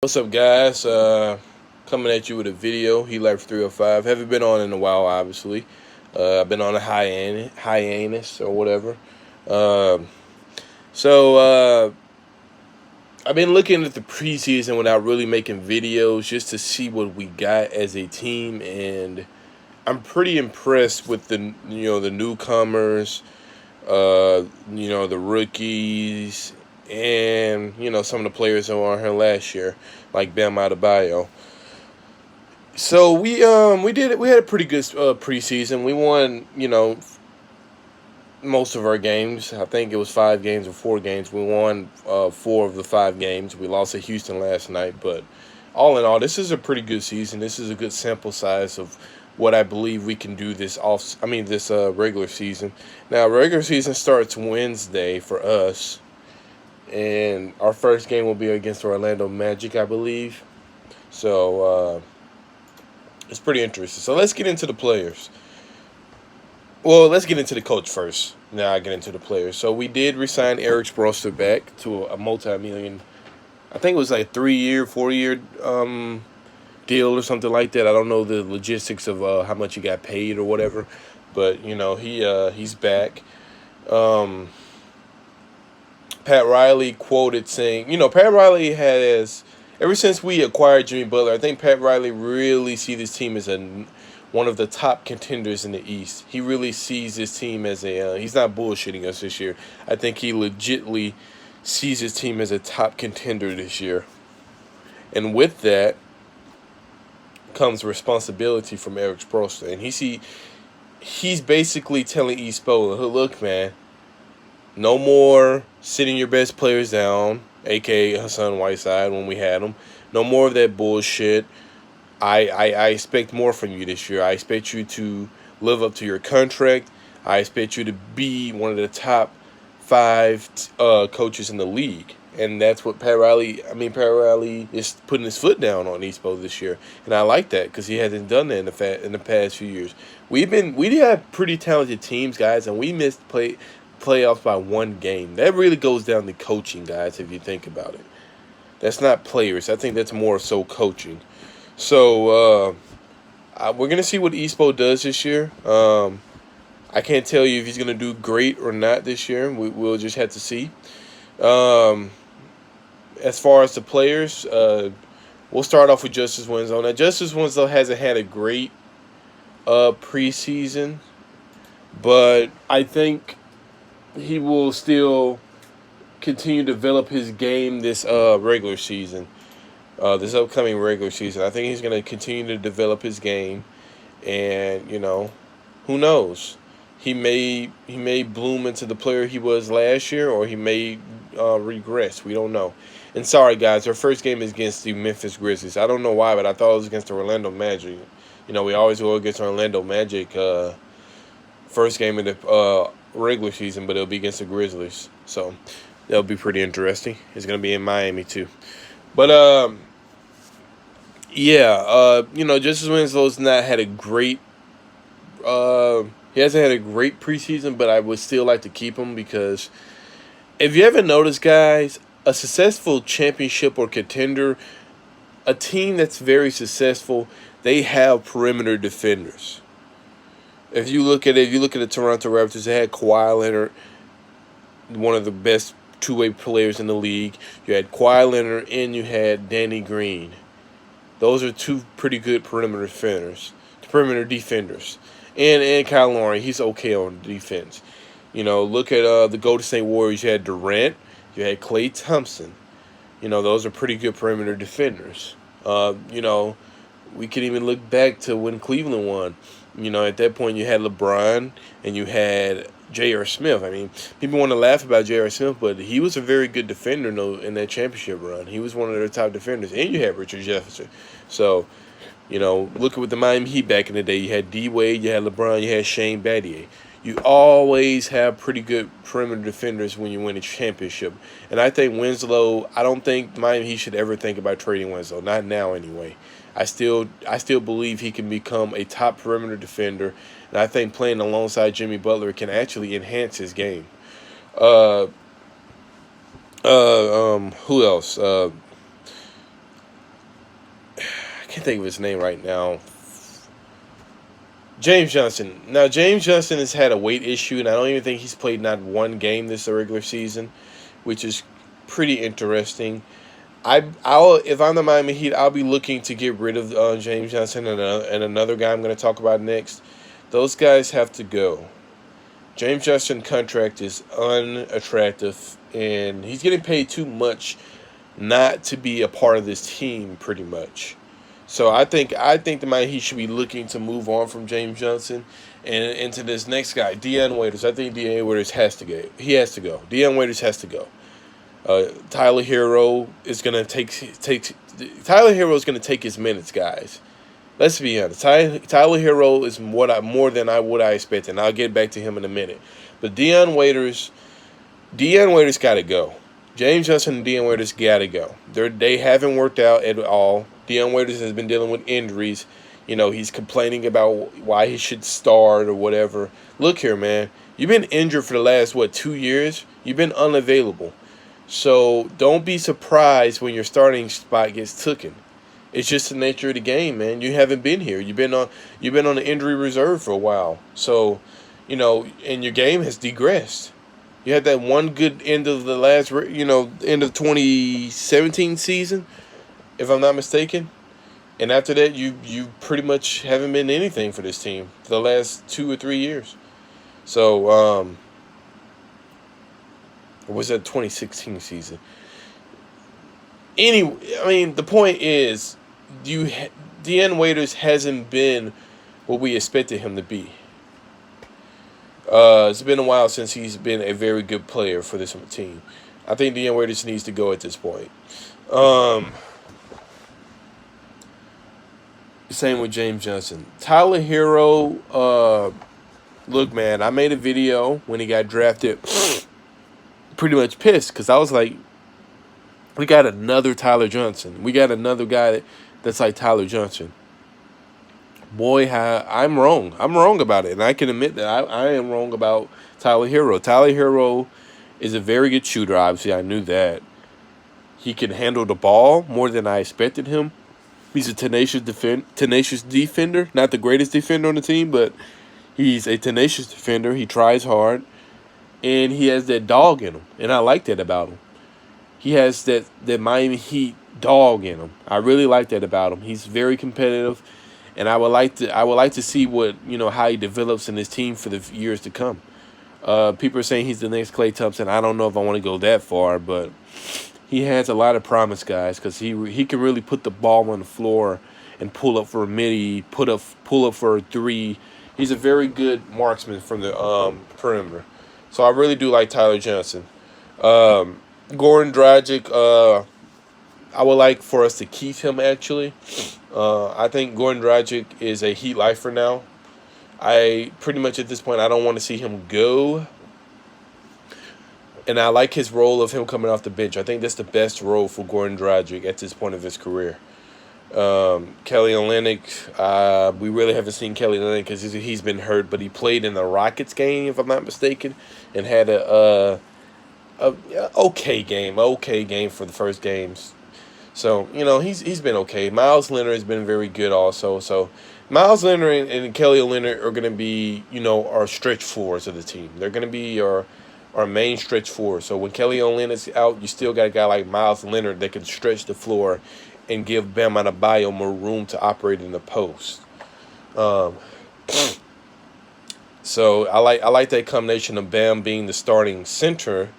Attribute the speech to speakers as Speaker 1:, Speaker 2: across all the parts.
Speaker 1: What's up, guys? Coming at you with a video. He Life 305. Haven't been on in a while, obviously. I've been on a hiatus or whatever. Um so I've been looking at the preseason without really making videos, just to see what we got as a team, and I'm pretty impressed with the newcomers, the rookies, and some of the players that were on here last year, like Bam Adebayo. So we had a pretty good preseason. We won most of our games. I think it was 5 games or 4 games. We won 4 of the 5 games. We lost to Houston last night, but all in all, this is a pretty good season. This is a good sample size of what I believe we can do this regular season. Now, regular season starts Wednesday for us, and our first game will be against the Orlando Magic, I believe. So it's pretty interesting. So let's get into the players. Well, let's get into the coach first. Now I get into the players. So we did resign Eric Spoelstra back to a multi-million. I think it was like 3 year, 4 year deal or something like that. I don't know the logistics of how much he got paid or whatever, but he's back. Um, Pat Riley quoted saying, Pat Riley has, ever since we acquired Jimmy Butler, I think Pat Riley really see this team as one of the top contenders in the East. He really sees this team as he's not bullshitting us this year. I think he legitly sees his team as a top contender this year. And with that comes responsibility from Eric Spoelstra. And he's basically telling Spoelstra, look, man, no more sitting your best players down, a.k.a. Hassan Whiteside when we had him. No more of that bullshit. I expect more from you this year. I expect you to live up to your contract. I expect you to be one of the top 5 coaches in the league. And that's what Pat Riley is putting his foot down on Espo this year. And I like that because he hasn't done that in the past few years. We have pretty talented teams, guys, and we missed playoffs by 1 game. That really goes down to coaching, guys, if you think about it. That's not players. I think that's more so coaching. So we're gonna see what Espo does this year. I can't tell you if he's gonna do great or not this year. We'll just have to see. As far as the players, we'll start off with Justice Winslow. Now, Justice Winslow hasn't had a great preseason, but I think he will still continue to develop his game this regular season. This upcoming regular season, I think he's going to continue to develop his game, and who knows? He may bloom into the player he was last year, or he may regress. We don't know. And sorry, guys, our first game is against the Memphis Grizzlies. I don't know why, but I thought it was against the Orlando Magic. We always go against Orlando Magic first game in the regular season, but it'll be against the Grizzlies. So that'll be pretty interesting. It's going to be in Miami too. But Justice Winslow's not had a great. He hasn't had a great preseason, but I would still like to keep him because if you ever notice, guys, a successful championship or contender, a team that's very successful, they have perimeter defenders. If you look at the Toronto Raptors, they had Kawhi Leonard, one of the best two-way players in the league. You had Kawhi Leonard and you had Danny Green. Those are 2 pretty good perimeter defenders. And Kyle Lowry, he's okay on defense. Look at the Golden State Warriors. You had Durant, you had Klay Thompson. Those are pretty good perimeter defenders. We can even look back to when Cleveland won. At that point you had LeBron and you had J.R. Smith. I mean, people want to laugh about J.R. Smith, but he was a very good defender in that championship run. He was one of their top defenders. And you had Richard Jefferson. So, look at with the Miami Heat back in the day. You had D-Wade, you had LeBron, you had Shane Battier. You always have pretty good perimeter defenders when you win a championship. And I think Winslow, I don't think Miami Heat should ever think about trading Winslow. Not now, anyway. I still believe he can become a top perimeter defender, and I think playing alongside Jimmy Butler can actually enhance his game. Who else? can't think of his name right now. James Johnson. Now, James Johnson has had a weight issue, and I don't even think he's played not one game this regular season, which is pretty interesting. I'll if I'm the Miami Heat, I'll be looking to get rid of James Johnson and another guy I'm going to talk about next. Those guys have to go. James Johnson contract is unattractive, and he's getting paid too much not to be a part of this team, pretty much. So I think the Miami Heat should be looking to move on from James Johnson and into this next guy, Dion Waiters. I think Dion Waiters has to go. He has to go. Dion Waiters has to go. Tyler Hero is gonna take Tyler Hero is gonna take his minutes, guys. Let's be honest. Tyler Hero is more than I expected, and I'll get back to him in a minute. But Dion Waiters got to go. James Johnson and Dion Waiters got to go. They haven't worked out at all. Dion Waiters has been dealing with injuries. He's complaining about why he should start or whatever. Look here, man. You've been injured for the last 2 years. You've been unavailable. So don't be surprised when your starting spot gets taken. It's just the nature of the game, man. You haven't been here. You've been on the injury reserve for a while. So, and your game has digressed. You had that one good end of the end of 2017 season, if I'm not mistaken. And after that, you pretty much haven't been anything for this team for the last 2 or 3 years. So, or was that 2016 season? Anyway, the point is, Dion Waiters hasn't been what we expected him to be. It's been a while since he's been a very good player for this team. I think Dion Waiters needs to go at this point. Same with James Johnson. Tyler Hero, look, man, I made a video when he got drafted, pretty much pissed, because I was like, we got another Tyler Johnson. We got another guy that's like Tyler Johnson. Boy, I'm wrong. I'm wrong about it, and I can admit that I am wrong about Tyler Hero. Tyler Hero is a very good shooter, obviously. I knew that. He can handle the ball more than I expected him. He's a tenacious defender. Not the greatest defender on the team, but he's a tenacious defender. He tries hard, and he has that dog in him, and I like that about him. He has that Miami Heat dog in him. I really like that about him. He's very competitive, and I would like to see how he develops in this team for the years to come. People are saying he's the next Klay Thompson. I don't know if I want to go that far, but he has a lot of promise, guys, because he can really put the ball on the floor and pull up for a midi, pull up for a three. He's a very good marksman from the perimeter. So I really do like Tyler Johnson. Goran Dragic, I would like for us to keep him, actually. I think Goran Dragic is a Heat lifer now. I pretty much at this point, I don't want to see him go. And I like his role of him coming off the bench. I think that's the best role for Goran Dragic at this point of his career. Kelly Olynyk, we really haven't seen Kelly Olynyk because he's been hurt, but he played in the Rockets game, if I'm not mistaken, and had a okay game for the first games. So, he's been okay. Miles Leonard has been very good also. So, Miles Leonard and Kelly Olynyk are going to be, our stretch fours of the team. They're going to be our main stretch four. So, when Kelly Olynyk's out, you still got a guy like Miles Leonard that can stretch the floor and give Bam Adebayo more room to operate in the post. So, I like that combination of Bam being the starting center.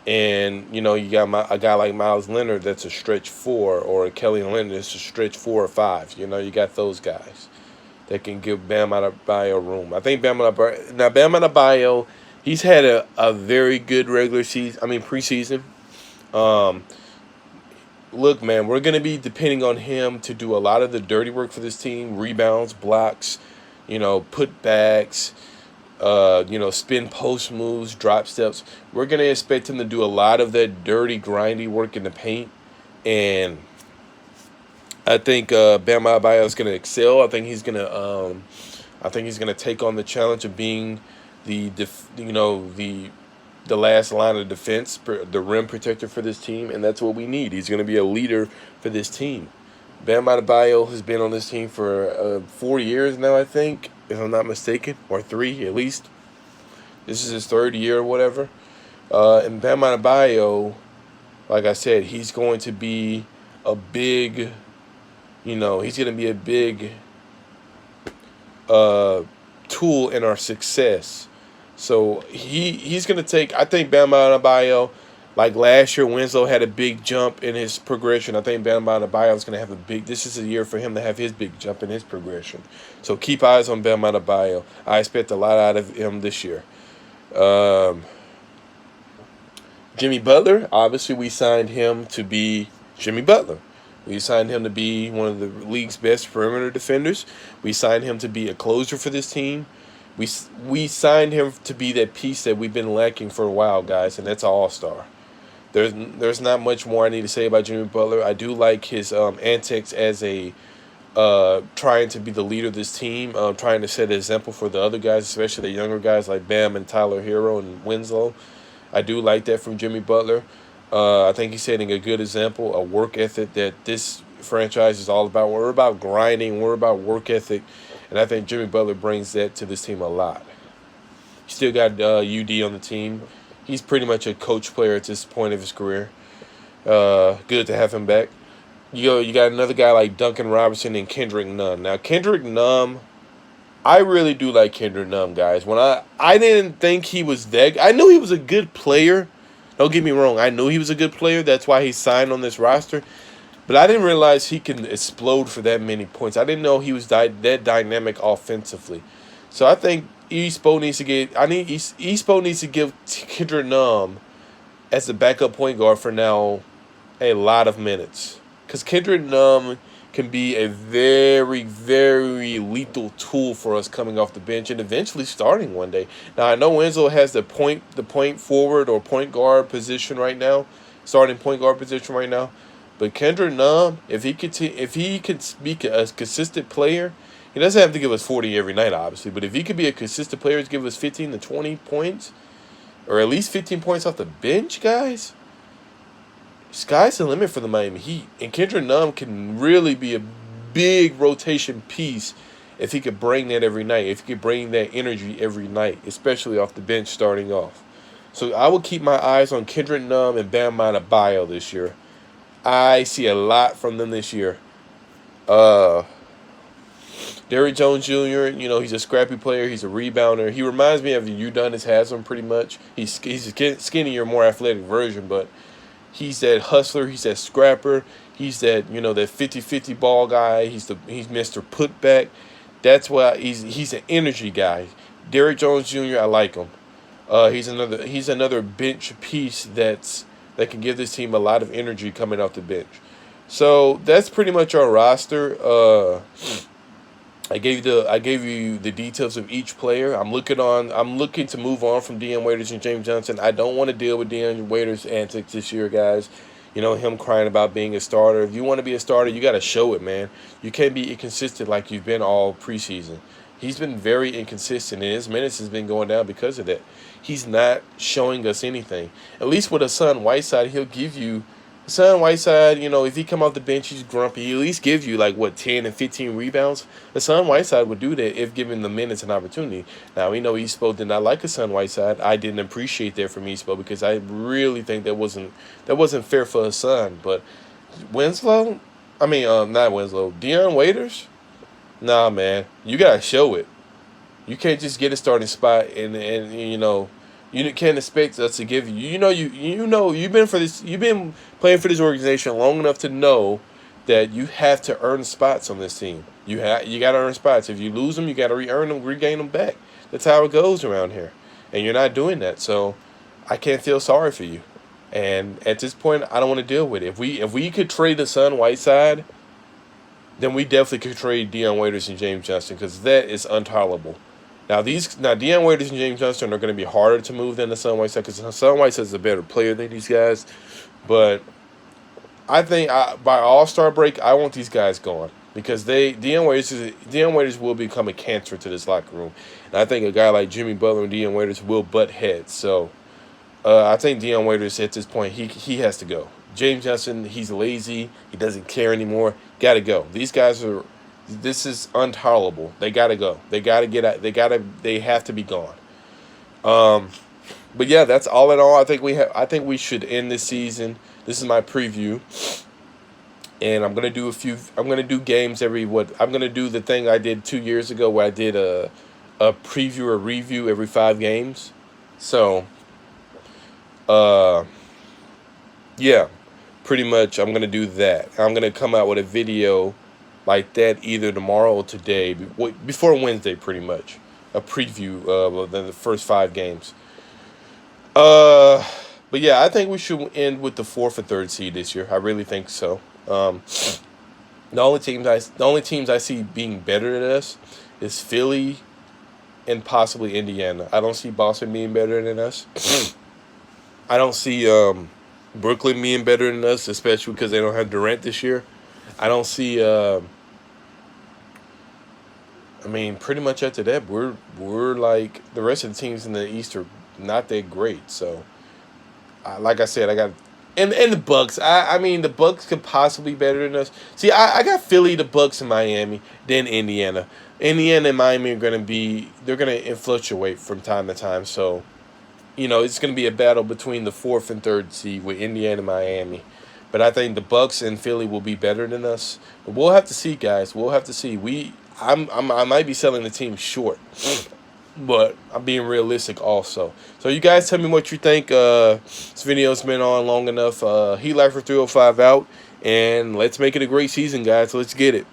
Speaker 1: And, you got a guy like Miles Leonard that's a stretch four, or a Kelly Olynyk that's a stretch 4 or 5. You got those guys that can give Bam Adebayo room. I think Bam Adebayo, he's had a very good preseason. Look, man, we're going to be depending on him to do a lot of the dirty work for this team, rebounds, blocks, putbacks, spin post moves, drop steps. We're going to expect him to do a lot of that dirty, grindy work in the paint. And I think Bam Adebayo is going to excel. I think he's going to take on the challenge of being the last line of defense, the rim protector for this team, and that's what we need. He's going to be a leader for this team. Bam Adebayo has been on this team for 4 years now, I think, if I'm not mistaken, or 3 at least. This is his third year or whatever. And Bam Adebayo, like I said, he's going to be a big, he's going to be a big tool in our success. So he's going to take, I think Bam Adebayo, like last year, Winslow had a big jump in his progression. I think Bam Adebayo is going to have this is a year for him to have his big jump in his progression. So keep eyes on Bam Adebayo. I expect a lot out of him this year. Jimmy Butler, obviously we signed him to be Jimmy Butler. We signed him to be one of the league's best perimeter defenders. We signed him to be a closer for this team. We signed him to be that piece that we've been lacking for a while, guys, and that's an all-star. There's not much more I need to say about Jimmy Butler. I do like his antics as a trying to be the leader of this team, trying to set an example for the other guys, especially the younger guys like Bam and Tyler Hero and Winslow. I do like that from Jimmy Butler. I think he's setting a good example, a work ethic that this franchise is all about. We're about grinding. We're about work ethic. And I think Jimmy Butler brings that to this team a lot. Still got UD on the team. He's pretty much a coach player at this point of his career. Good to have him back. You got another guy like Duncan Robinson and Kendrick Nunn. Now, Kendrick Nunn, I really do like Kendrick Nunn, guys. When I didn't think he was that. I knew he was a good player. Don't get me wrong. I knew he was a good player. That's why he signed on this roster. But I didn't realize he can explode for that many points. I didn't know he was that dynamic offensively. So I think Espo needs to give Kendrick Nunn as the backup point guard for now a lot of minutes. Because Kendrick Nunn can be a very, very lethal tool for us coming off the bench and eventually starting one day. Now, I know Winslow has the point forward or point guard position right now, starting point guard position right now. But Kendrick Nunn, if he could be a consistent player, he doesn't have to give us 40 every night, obviously. But if he could be a consistent player, give us 15 to 20 points, or at least 15 points off the bench, guys, sky's the limit for the Miami Heat. And Kendrick Nunn can really be a big rotation piece if he could bring that every night, if he could bring that energy every night, especially off the bench starting off. So I will keep my eyes on Kendrick Nunn and Bam Adebayo this year. I see a lot from them this year. Derrick Jones Jr., he's a scrappy player. He's a rebounder. He reminds me of the Udonis Haslam pretty much. He's a skinnier, more athletic version, but he's that hustler. He's that scrapper. He's that, that 50-50 ball guy. He's Mr. Putback. That's why he's an energy guy. Derrick Jones Jr., I like him. He's another bench piece that can give this team a lot of energy coming off the bench. So that's pretty much our roster. I gave you the details of each player. I'm looking to move on from Dion Waiters and James Johnson. I don't want to deal with Dion Waiters' antics this year, guys. Him crying about being a starter. If you want to be a starter, you got to show it, man. You can't be inconsistent like you've been all preseason. He's been very inconsistent, and his minutes has been going down because of that. He's not showing us anything. At least with Hassan Whiteside, he'll give you. Hassan Whiteside, if he come off the bench, he's grumpy. He at least gives you 10 and 15 rebounds. Hassan Whiteside would do that if given the minutes and opportunity. Now, we know Espo did not like Hassan Whiteside. I didn't appreciate that from Espo because I really think that wasn't fair for Hassan. But not Winslow, Dion Waiters? Nah, man, you gotta show it. You can't just get a starting spot and you can't expect us to give you. You've been playing for this organization long enough to know that you have to earn spots on this team. You got to earn spots. If you lose them, you got to re-earn them, regain them back. That's how it goes around here, and you're not doing that. So I can't feel sorry for you. And at this point, I don't want to deal with it. If we could trade the Sun Whiteside, then we definitely could trade Dion Waiters and James Johnson because that is intolerable. Now Dion Waiters and James Johnson are going to be harder to move than the Sun Whiteside because Sun Whiteside is a better player than these guys. But I think by All-Star break, I want these guys gone because Dion Waiters will become a cancer to this locker room, and I think a guy like Jimmy Butler and Dion Waiters will butt heads. So I think Dion Waiters at this point he has to go. James Johnson, he's lazy. He doesn't care anymore. Got to go. These guys are. This is intolerable. They got to go. They got to get out. They have to be gone. But yeah, that's all in all. I think we should end this season. This is my preview, and I'm gonna do I'm gonna do games I'm gonna do the thing I did 2 years ago, where I did a preview or review every 5 games. So, yeah, pretty much I'm gonna do that. I'm gonna come out with a video like that either tomorrow or today, before Wednesday, pretty much a preview of the first 5 games. Uh, but yeah, I think we should end with the 4th or 3rd seed this year. I really think so. The only teams I see being better than us is Philly and possibly Indiana. I don't see Boston being better than us. I don't see Brooklyn being better than us, especially because they don't have Durant this year. I don't see. I mean, pretty much after that, we're like the rest of the teams in the East are not that great. So, like I said, I got and the Bucks. I mean, the Bucks could possibly be better than us. See, I got Philly, the Bucks, and Miami, then Indiana. Indiana and Miami are they're gonna fluctuate from time to time. So, it's gonna be a battle between the 4th and 3rd seed with Indiana and Miami. But I think the Bucks and Philly will be better than us. But we'll have to see, guys. We'll have to see. I might be selling the team short, but I'm being realistic also. So you guys tell me what you think. This video's been on long enough. Heat Lifer 305 out, and let's make it a great season, guys. Let's get it.